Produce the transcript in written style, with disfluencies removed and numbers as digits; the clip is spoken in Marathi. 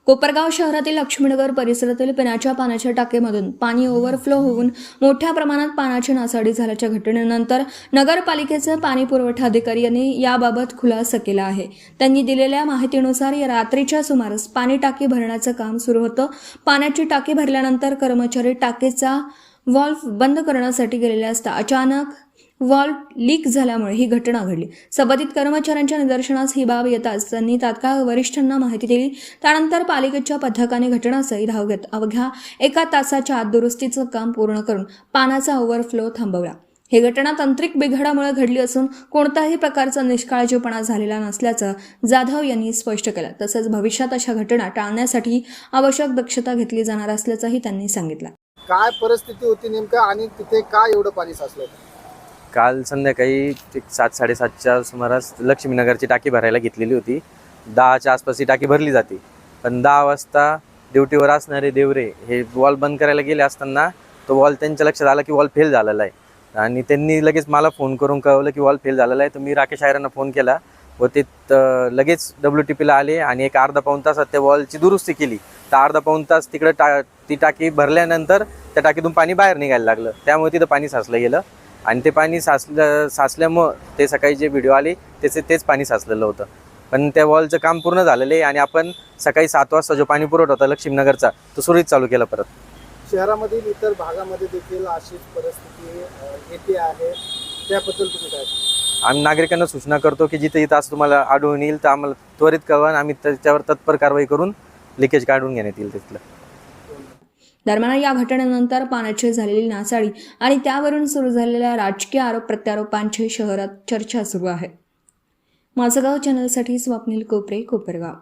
कोपरगाव शहरातील लक्ष्मीनगर परिसरातील पिण्याच्या पाण्याच्या टाकीमधून पाणी ओव्हरफ्लो होऊन मोठ्या प्रमाणात पाण्याची नासाडी झाल्याच्या घटनेनंतर नगरपालिकेचे पाणी पुरवठा अधिकारी यांनी याबाबत खुलासा केला आहे। त्यांनी दिलेल्या माहितीनुसार या रात्रीच्या सुमारास पाणी टाकी भरण्याचं काम सुरू होतं। पाण्याची टाकी भरल्यानंतर कर्मचारी टाकीचा व्हॉल्व्ह बंद करण्यासाठी गेलेले असता अचानक व्हॉल्व्ह लीक झाल्यामुळे ही घटना घडली। संबंधित कर्मचाऱ्यांच्या निदर्शनास ही बाब येताच त्यांनी तात्काळ वरिष्ठांना माहिती दिली। त्यानंतर पालिकेच्या पथकाने घटनास्थळी धाव घेत अवघ्या 1 तासाच्या आत दुरुस्तीचं काम पूर्ण करून पाण्याचा ओव्हरफ्लो थांबवला। ही घटना तांत्रिक बिघाडामुळे घडली असून कोणत्याही प्रकारचा निष्काळजीपणा झालेला नसल्याचं जाधव यांनी स्पष्ट केलं। तसंच भविष्यात अशा घटना टाळण्यासाठी आवश्यक दक्षता घेतली जाणार असल्याचंही त्यांनी सांगितलं। काय परिस्थिती होती नेमकं आणि तिथे काय एवढं पाणी साचलं? काल संध्याकाळी 7-7:30च्या सुमारास लक्ष्मीनगरची टाकी भरायला घेतलेली होती। 10च्या आसपास ही टाकी भरली जाते, पण 10 वाजता ड्युटीवर असणारे देवरे हे वॉल बंद करायला गेले असताना तो वॉल त्यांच्या लक्षात आला की वॉल फेल झालेला आहे आणि त्यांनी लगेच मला फोन करून कळवलं की वॉल फेल झालेला आहे। तर मी राकेश आयरांना फोन केला व ते लगेच WTPला आले आणि एक अर्धा-पाऊण तासात त्या वॉलची दुरुस्ती केली। तर अर्धा-पाऊण तास तिकडं ती टाकी भरल्यानंतर त्या टाकीतून पाणी बाहेर निघायला लागलं, त्यामुळे तिथं पाणी साचलं गेलं आणि ते पाणी साचल्यामुळं ते सकाळी जे व्हिडिओ आले तेच पाणी साचलेलं होतं। पण त्या वॉलचं काम पूर्ण झालेलं आहे आणि आपण सकाळी 7 वाजता जो पाणी पुरवठा होता लक्ष्मीनगरचा तो सुरळीत चालू केला परत। शहरामधील इतर भागामध्ये देखील अशीच परिस्थिती येते आहे, त्याबद्दल तुम्ही काय? आम्ही नागरिकांना सूचना करतो की जिथे इथं असं तुम्हाला आढळून येईल तर आम्हाला त्वरित कळवा, आम्ही त्याच्यावर तत्पर कारवाई करून लिकेज काढून घेण्यात येईल तिथलं। दरम्यान या घटनेनंतर पाण्याची झालेली नासाडी आणि त्यावरून सुरू झालेल्या राजकीय आरोप प्रत्यारोपांची शहरात चर्चा सुरू आहे। माझं गाव चॅनलसाठी स्वप्नील कोपरे, कोपरगाव।